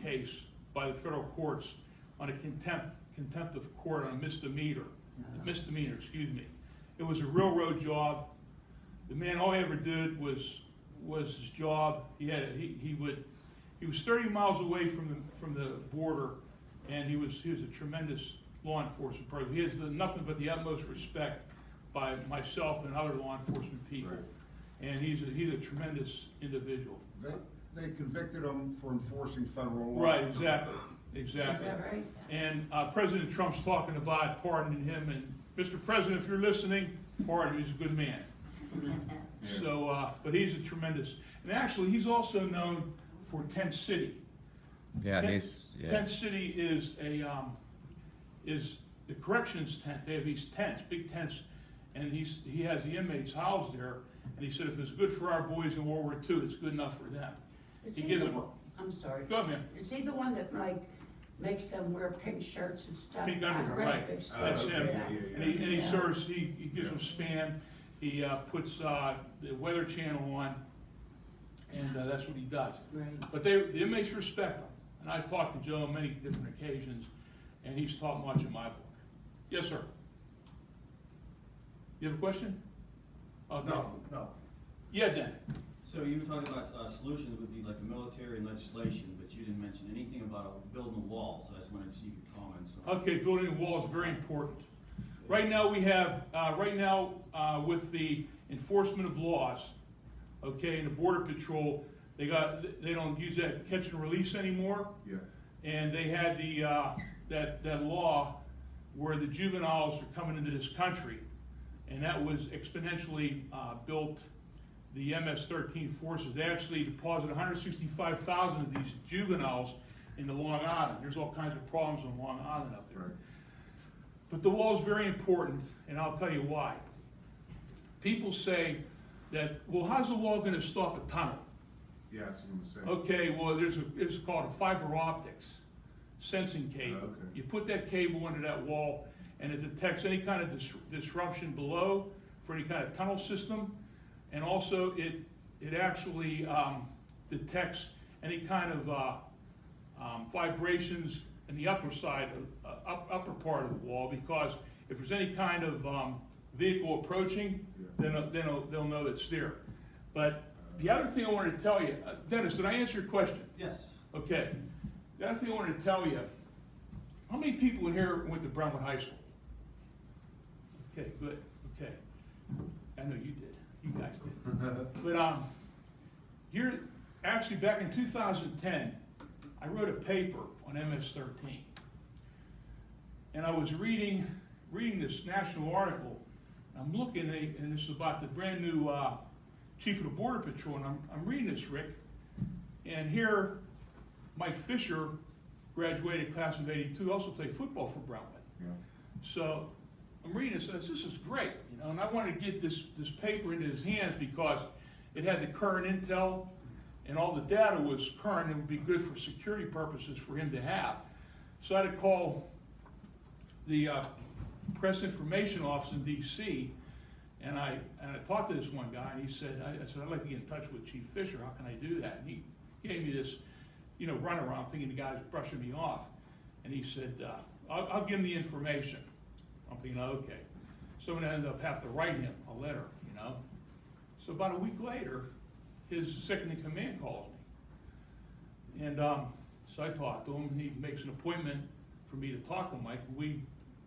Speaker 3: case by the federal courts on a contempt of court on a misdemeanor, excuse me. It was a railroad job. The man, all he ever did was his job. He was 30 miles away from the border, and he was a tremendous law enforcement person. He has nothing but the utmost respect by myself and other law enforcement people, right. And he's a tremendous individual.
Speaker 4: They convicted him for enforcing federal law.
Speaker 3: Right, exactly.
Speaker 5: Is that right?
Speaker 3: And President Trump's talking about pardoning him, and Mr. President, if you're listening, pardon him, he's a good man. So, but he's a tremendous, and actually he's also known for Tent City.
Speaker 1: Yeah,
Speaker 3: Tent City is the corrections tent. They have these tents, big tents, and he has the inmates housed there. And he said, if it's good for our boys in World War II, it's good enough for them.
Speaker 5: Is
Speaker 3: He
Speaker 5: he
Speaker 3: gives
Speaker 5: the
Speaker 3: them.
Speaker 5: one, I'm sorry.
Speaker 3: Go ahead, man.
Speaker 5: Is he the one that, like, makes them wear pink shirts and stuff.
Speaker 3: Pink
Speaker 5: not
Speaker 3: underwear,
Speaker 5: red,
Speaker 3: right.
Speaker 5: big stuff.
Speaker 3: That's him.
Speaker 5: Yeah.
Speaker 3: And he
Speaker 5: Yeah.
Speaker 3: serves, he gives them Span, he puts the Weather Channel on, and that's what he does.
Speaker 5: Right.
Speaker 3: But the inmates respect him, and I've talked to Joe on many different occasions, and he's taught much in my book. Yes, sir. You have a question? Okay.
Speaker 6: No.
Speaker 3: Yeah, Dan.
Speaker 6: So you were talking about solutions would be like the military and legislation, but you didn't mention anything about building a wall, so I just wanted to see your comments on.
Speaker 3: Okay, building a wall is very important. Right now we have, with the enforcement of laws, okay, and the Border Patrol, they don't use that catch and release anymore.
Speaker 4: Yeah.
Speaker 3: And they had that law where the juveniles are coming into this country, and that was exponentially built the MS-13 forces. They actually deposited 165,000 of these juveniles into Long Island. There's all kinds of problems on Long Island up there.
Speaker 4: Right.
Speaker 3: But the wall is very important, and I'll tell you why. People say that, well, how's the wall going to stop a tunnel?
Speaker 4: Yeah, that's what I'm gonna say.
Speaker 3: Okay, well, it's called a fiber optics sensing cable.
Speaker 4: Oh, okay.
Speaker 3: You put that cable under that wall, and it detects any kind of disruption below for any kind of tunnel system, and also it actually detects any kind of vibrations in the upper side, upper part of the wall, because if there's any kind of vehicle approaching,
Speaker 4: Yeah.
Speaker 3: then they'll know it's there. But the other thing I wanted to tell you, Dennis, did I answer your question?
Speaker 6: Yes.
Speaker 3: Okay. The other thing I wanted to tell you, how many people in here went to Brentwood High School? Okay, good. Okay. I know you did. You guys did. But here, actually back in 2010, I wrote a paper on MS-13. And I was reading this national article. I'm looking at, and this is about the brand new Chief of the Border Patrol, and I'm reading this, Rick. And here, Mike Fisher graduated class of '82, also played football for Brentwood.
Speaker 4: Yeah.
Speaker 3: So I'm reading this, and this is great, and I wanted to get this paper into his hands because it had the current intel, and all the data was current, and it would be good for security purposes for him to have. So I had to call the press information office in DC, and I talked to this one guy, and he said, I'd like to get in touch with Chief Fisher, how can I do that? And he gave me this, runaround, thinking the guy's brushing me off. And he said, I'll give him the information. I'm thinking, okay. So I'm gonna end up having to write him a letter, So about a week later, his second in command calls me. And so I talked to him, he makes an appointment for me to talk to Mike, and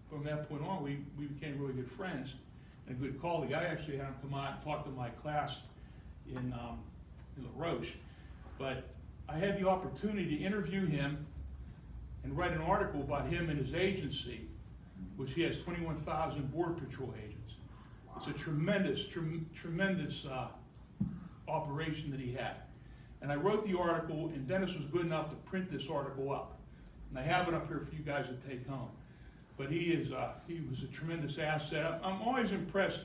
Speaker 3: from that point on, we became really good friends and a good colleague. I actually had him come out and talk to my class in La Roche, but I had the opportunity to interview him and write an article about him and his agency, which he has 21,000 Border Patrol agents. Wow. It's a tremendous operation that he had. And I wrote the article, and Dennis was good enough to print this article up. And I have it up here for you guys to take home. But he was a tremendous asset. I'm always impressed.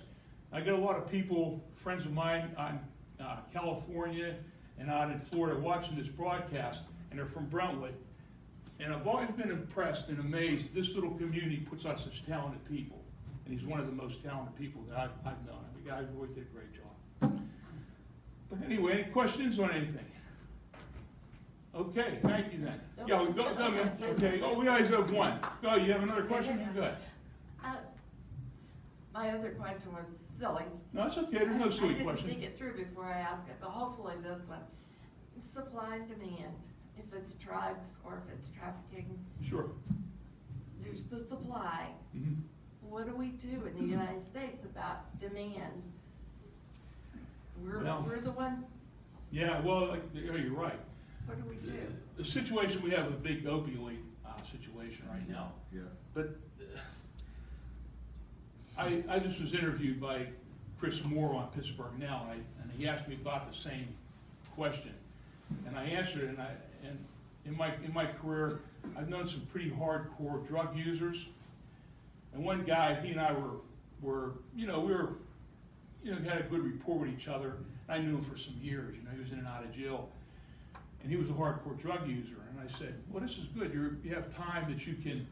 Speaker 3: I get a lot of people, friends of mine on California and out in Florida watching this broadcast, and they're from Brentwood. And I've always been impressed and amazed this little community puts out such talented people. And he's one of the most talented people that I've known. The guy really did a great job. But anyway, any questions on anything? Okay, thank you then. Yeah, go, man. Okay, we always have one. Go, you have another question? Go ahead.
Speaker 2: My other question was silly.
Speaker 3: No, it's okay, there's no silly
Speaker 2: I didn't
Speaker 3: question.
Speaker 2: think it through before I asked it, but hopefully this one. Supply and demand, if it's drugs or if it's trafficking,
Speaker 3: Sure.
Speaker 2: there's the supply.
Speaker 3: Mhm.
Speaker 2: What do we do in the United States about demand?
Speaker 3: Well-
Speaker 2: We're the one,
Speaker 3: Yeah, well, you're right.
Speaker 2: what do we do?
Speaker 3: The situation we have with a big opioid situation right now.
Speaker 4: Yeah.
Speaker 3: But I just was interviewed by Chris Moore on Pittsburgh Now, and he asked me about the same question. And I answered it, and in my career, I've known some pretty hardcore drug users. And one guy, he and I were we had a good rapport with each other. I knew him for some years, he was in and out of jail. and he was a hardcore drug user. And I said, well, this is good. You have time that you can,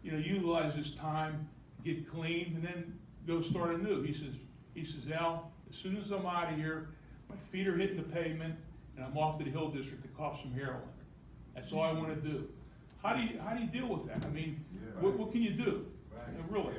Speaker 3: utilize this time, get clean, and then go start anew. He says, Al, as soon as I'm out of here, my feet are hitting the pavement, and I'm off to the Hill District to cop some heroin. That's all I want to do. How do you deal with that? I mean, what can you do? Really?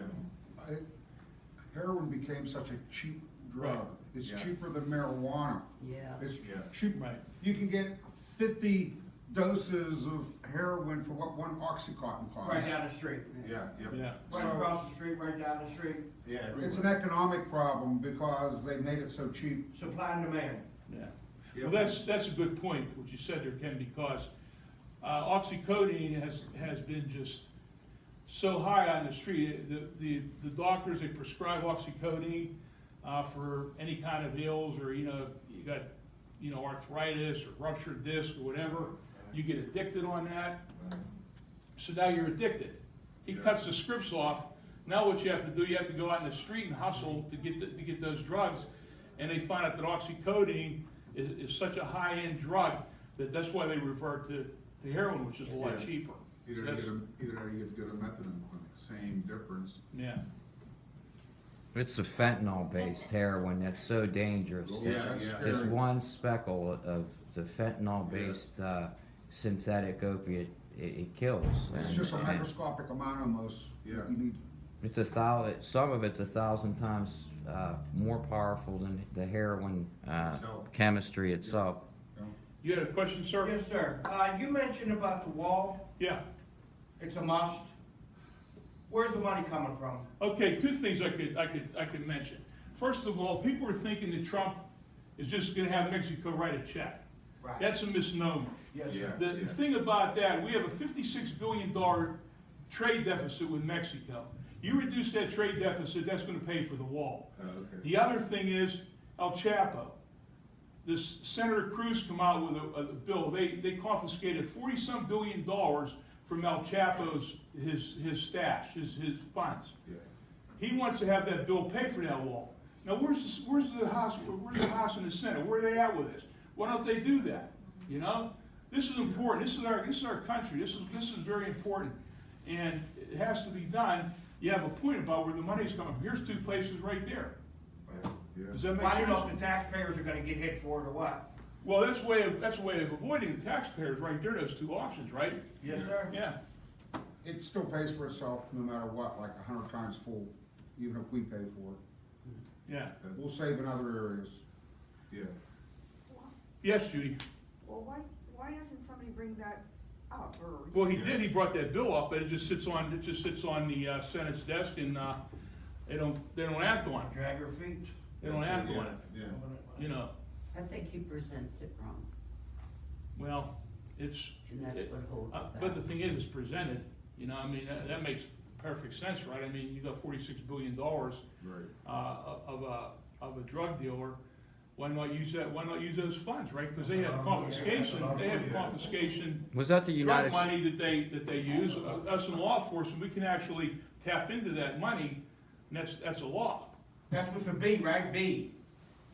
Speaker 4: Heroin became such a cheap drug.
Speaker 3: Right.
Speaker 4: It's
Speaker 1: Yeah.
Speaker 4: cheaper than marijuana.
Speaker 5: Yeah.
Speaker 4: It's
Speaker 1: Yeah.
Speaker 4: cheap.
Speaker 3: Right.
Speaker 4: You can get 50 doses of heroin for what one Oxycontin costs.
Speaker 7: Right down the street.
Speaker 4: Yeah,
Speaker 3: Yeah.
Speaker 7: Right
Speaker 4: So-
Speaker 7: across the street, right down the street.
Speaker 4: Yeah, it's an economic problem because they made it so cheap.
Speaker 7: Supply and demand.
Speaker 3: Yeah.
Speaker 4: Yeah.
Speaker 3: Well, that's a good point, what you said there, Ken, because oxycodone has been just so high on the street. The doctors, they prescribe oxycodone for any kind of ills, or, you got, arthritis or ruptured disc or whatever. You get addicted on that. So now you're addicted. He cuts the scripts off. Now what you have to do, you have to go out in the street and hustle to get those drugs. And they find out that oxycodone is such a high-end drug that's why they revert to heroin, which is a lot
Speaker 4: Yeah.
Speaker 3: cheaper.
Speaker 4: Either you get a methadone clinic, same difference.
Speaker 3: Yeah.
Speaker 1: It's the fentanyl-based heroin that's so dangerous.
Speaker 4: Oh,
Speaker 1: There's-
Speaker 4: yeah, that's
Speaker 1: There's
Speaker 4: scary.
Speaker 1: one speckle of the fentanyl-based synthetic opiate, it kills.
Speaker 4: It's
Speaker 1: And-
Speaker 4: just a
Speaker 1: and
Speaker 4: microscopic amount almost.
Speaker 3: Yeah.
Speaker 4: You need,
Speaker 1: It's some of it's 1,000 times more powerful than the heroin
Speaker 4: Itself.
Speaker 1: chemistry itself.
Speaker 3: You had a question, sir?
Speaker 7: Yes, sir. You mentioned about the wall.
Speaker 3: Yeah.
Speaker 7: It's a must. Where's the money coming from?
Speaker 3: Okay, two things I could mention. First of all, people are thinking that Trump is just going to have Mexico write a check.
Speaker 7: Right.
Speaker 3: That's a misnomer.
Speaker 7: Yes, sir.
Speaker 3: The thing about that, we have a $56 billion trade deficit with Mexico. You reduce that trade deficit, that's going to pay for the wall.
Speaker 4: okay.
Speaker 3: The other thing is El Chapo. This Senator Cruz come out with a bill. They confiscated $40-some billion from El Chapo's his stash, his funds.
Speaker 4: Yeah.
Speaker 3: He wants to have that bill pay for that wall. Now, where's the House and the Senate? Where are they at with this? Why don't they do that? This is important. This is our country. This is very important, and it has to be done. You have a point about where the money's coming from. Here's two places right there. Does that make
Speaker 7: Well, I don't
Speaker 3: sense?
Speaker 7: know if the taxpayers are gonna get hit for it or what.
Speaker 3: Well, that's a way of avoiding the taxpayers right there. Those two options, right?
Speaker 7: Yes, sir.
Speaker 3: Yeah.
Speaker 4: It still pays for itself no matter what, like 100 times full, even if we pay for it.
Speaker 3: Yeah.
Speaker 4: We'll save in other areas. Yeah.
Speaker 3: Yes, Judy.
Speaker 8: Well, why doesn't somebody bring that up, or?
Speaker 3: Well, he did. He brought that bill up, but it just sits on the Senate's desk, and they don't act on it.
Speaker 7: Drag your feet.
Speaker 3: They don't act on it.
Speaker 4: Yeah.
Speaker 5: I think he presents it wrong,
Speaker 3: Well, it's.
Speaker 5: and that's what holds it back.
Speaker 3: But the thing is, it's presented. That makes perfect sense, right? I mean, you got $46 billion
Speaker 4: Right.
Speaker 3: of a drug dealer. Why not use that? Why not use those funds, right? Because they have confiscation. They have confiscation.
Speaker 1: Was that the
Speaker 3: Drug
Speaker 1: United?
Speaker 3: money that they use. Us in law enforcement, we can actually tap into that money, and that's a law.
Speaker 7: That's with a B, right? B.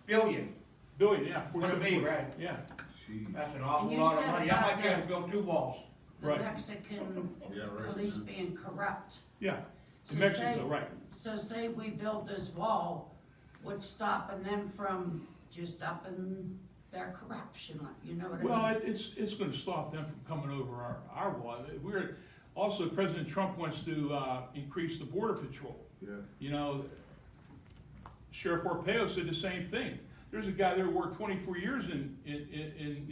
Speaker 7: Billion.
Speaker 3: Billion, yeah.
Speaker 7: With a B, right?
Speaker 3: Yeah,
Speaker 4: Gee.
Speaker 7: That's an awful
Speaker 5: And you
Speaker 7: lot of
Speaker 5: said
Speaker 7: money. I
Speaker 5: about
Speaker 7: might be able
Speaker 5: that-
Speaker 7: to build 2 walls.
Speaker 5: The
Speaker 3: right.
Speaker 5: Mexican
Speaker 4: Yeah, right.
Speaker 5: police being corrupt.
Speaker 3: Yeah.
Speaker 5: So
Speaker 3: In Mexico,
Speaker 5: say-
Speaker 3: right.
Speaker 5: So say we build this wall, what's stopping them from just upping their corruption, you know what I mean?
Speaker 3: Well, it's going to stop them from coming over our wall. Also, President Trump wants to increase the border patrol.
Speaker 4: Yeah.
Speaker 3: Sheriff Arpaio said the same thing. There's a guy there who worked 24 years in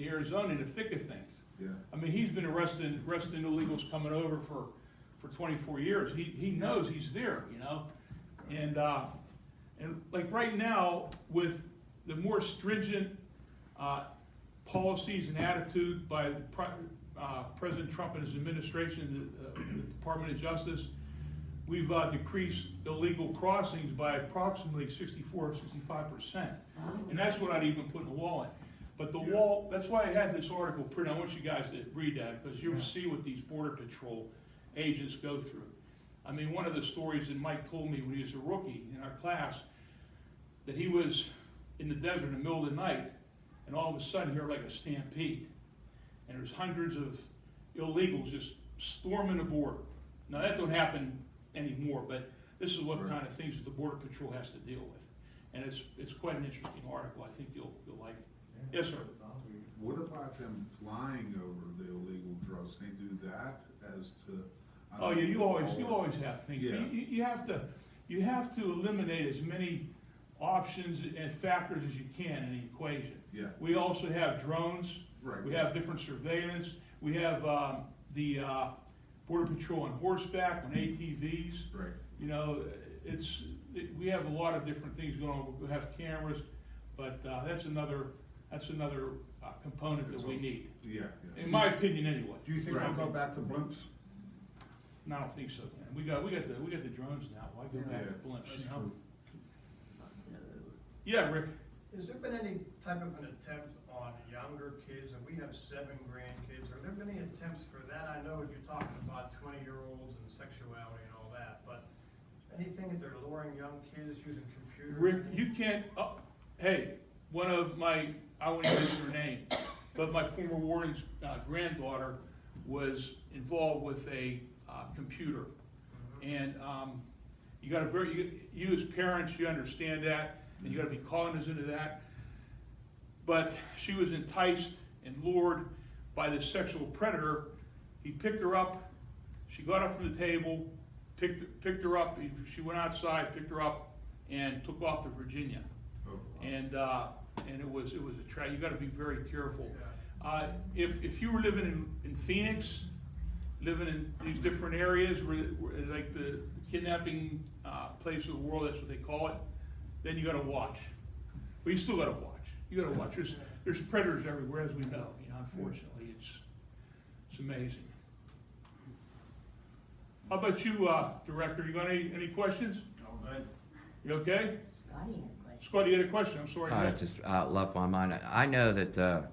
Speaker 3: Arizona in the thick of things.
Speaker 4: Yeah.
Speaker 3: I mean, he's been arresting illegals coming over for 24 years. He knows he's there, and like right now with the more stringent policies and attitude by President Trump and his administration, the Department of Justice, we've decreased illegal crossings by approximately 64 or 65%. And that's without even putting a wall in. But the wall, that's why I had this article printed. I want you guys to read that, because you'll see what these Border Patrol agents go through. I mean, one of the stories that Mike told me when he was a rookie in our class, that he was in the desert in the middle of the night, and all of a sudden he heard like a stampede. and there's hundreds of illegals just storming the border. Now, that don't happen anymore, but this is what kind of things that the Border Patrol has to deal with. And it's quite an interesting article. I think you'll like it. Yes, sir.
Speaker 9: What about them flying over the illegal drugs? They do that as to.
Speaker 3: Oh, yeah, you always have things.
Speaker 9: Yeah.
Speaker 3: You have to eliminate as many options and factors as you can in the equation.
Speaker 9: Yeah.
Speaker 3: We also have drones.
Speaker 9: Right.
Speaker 3: We have different surveillance. We have the Border Patrol on horseback, on ATVs.
Speaker 9: Right.
Speaker 3: You know, we have a lot of different things going on. We have cameras, but that's another component that we need.
Speaker 9: Yeah.
Speaker 3: In my opinion, anyway.
Speaker 4: Do you think
Speaker 9: Right.
Speaker 4: they'll go back to blimps?
Speaker 3: No, I don't think so, man. We got the drones now. Why go back to
Speaker 9: Yeah,
Speaker 3: blimps?
Speaker 9: that's
Speaker 3: You know?
Speaker 9: true.
Speaker 3: Yeah, Rick.
Speaker 10: Has there been any type of an attempt on younger kids, and we have 7 grandkids, have there been any attempts for that? I know you're talking about 20-year-olds and sexuality and all that, but anything that they're luring young kids using computers?
Speaker 3: Rick, you can't, hey, one of my, I won't even mention her name, but my former warden's granddaughter was involved with a computer. And you gotta you as parents, you understand that, and you gotta be calling us into that. But she was enticed and lured by this sexual predator. He picked her up, she got up from the table, picked her up, she went outside, picked her up, and took off to Virginia.
Speaker 9: Oh, wow.
Speaker 3: And it was a trap. You gotta be very careful. If you were living in Phoenix, living in these different areas where like the kidnapping place of the world, that's what they call it, then you gotta watch. But you still gotta watch. You gotta watch. There's predators everywhere, as we know. You know, unfortunately, it's amazing. How about you, Director? You got any questions?
Speaker 6: All right.
Speaker 3: You okay?
Speaker 5: Scotty had a question.
Speaker 3: Scotty, you had a question? I'm sorry.
Speaker 1: It just left my mind. I know that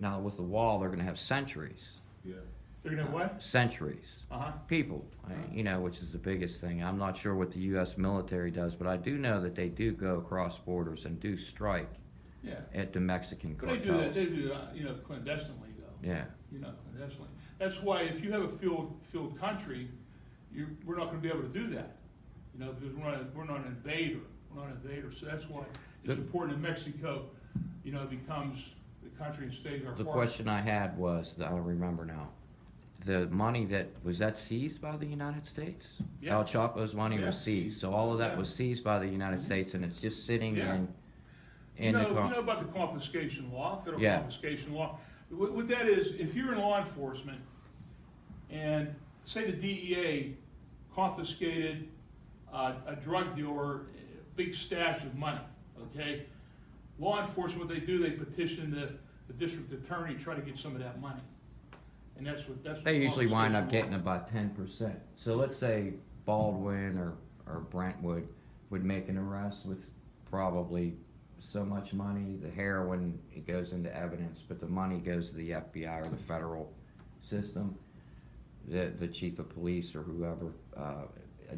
Speaker 1: now with the wall, they're going to have sentries.
Speaker 9: Yeah.
Speaker 3: They're gonna have what?
Speaker 1: Sentries.
Speaker 3: Uh-huh.
Speaker 1: People, you know, which is the biggest thing. I'm not sure what the U.S. military does, but I do know that they do go across borders and do strike
Speaker 3: Yeah.
Speaker 1: at the Mexican
Speaker 3: But
Speaker 1: cartels.
Speaker 3: they do that, you know, clandestinely though.
Speaker 1: Yeah.
Speaker 3: You know, clandestinely. That's why if you have a field country, we're not gonna be able to do that. You know, because we're not an invader. We're not an invader. So that's why it's important that Mexico, you know, becomes the country and stays our
Speaker 1: The
Speaker 3: partner.
Speaker 1: question I had was, I don't remember now, the money was that seized by the United States?
Speaker 3: Yeah.
Speaker 1: El Chapo's money
Speaker 3: Yeah.
Speaker 1: was seized, so all of that
Speaker 3: Yeah.
Speaker 1: was seized by the United States, and it's just sitting
Speaker 3: Yeah.
Speaker 1: in
Speaker 3: You
Speaker 1: the
Speaker 3: know about the confiscation law, federal
Speaker 1: Yeah.
Speaker 3: confiscation law. What that is, if you're in law enforcement and say the DEA confiscated a drug dealer, a big stash of money, okay? Law enforcement, what they do, they petition the district attorney, try to get some of that money. And that's what
Speaker 1: They usually wind up
Speaker 3: confiscation
Speaker 1: getting about 10%. So let's say Baldwin or Brentwood would make an arrest with probably so much money. The heroin, it goes into evidence, but the money goes to the FBI or the federal system. The chief of police or whoever,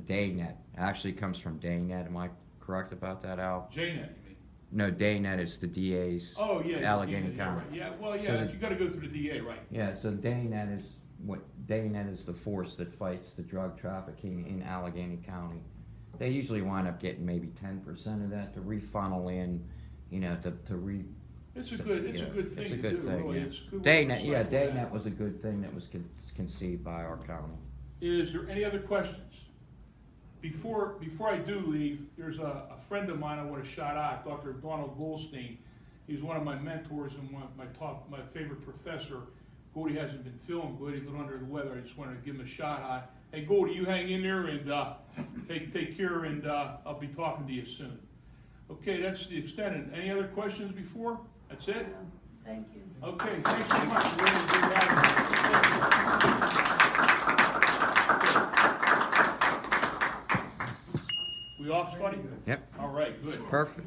Speaker 1: DayNet, actually comes from DayNet. Am I correct about that, Al?
Speaker 3: law. JNet, you mean?
Speaker 1: No, DayNet is the DA's
Speaker 3: Oh, yeah.
Speaker 1: Allegheny
Speaker 3: yeah,
Speaker 1: County.
Speaker 3: right. Yeah, well,
Speaker 1: So
Speaker 3: yeah,
Speaker 1: the-
Speaker 3: you gotta go through the DA, right?
Speaker 1: Yeah, so DayNet is the force that fights the drug trafficking in Allegheny County. They usually wind up getting maybe 10% of that to refunnel in, you know, to re.
Speaker 3: It's a good
Speaker 1: yeah,
Speaker 3: thing
Speaker 1: it's a
Speaker 3: to
Speaker 1: good
Speaker 3: do,
Speaker 1: thing,
Speaker 3: really.
Speaker 1: yeah.
Speaker 3: It's a good way to
Speaker 1: DayNet, yeah,
Speaker 3: recycle that.
Speaker 1: DayNet was a good thing that was conceived by our county.
Speaker 3: Is there any other questions? Before I do leave, there's a friend of mine I want to shout out, Dr. Donald Goldstein. He's one of my mentors and my favorite professor. Goldie hasn't been feeling good, he's a little under the weather. I just wanted to give him a shout out. Hey Goldie, you hang in there and take care, and I'll be talking to you soon. Okay, that's the extent. Any other questions before? That's it?
Speaker 5: Thank you.
Speaker 3: Okay, thanks so much. Really good having you. We off, Scotty?
Speaker 1: Yep,
Speaker 3: All right, good.
Speaker 1: perfect.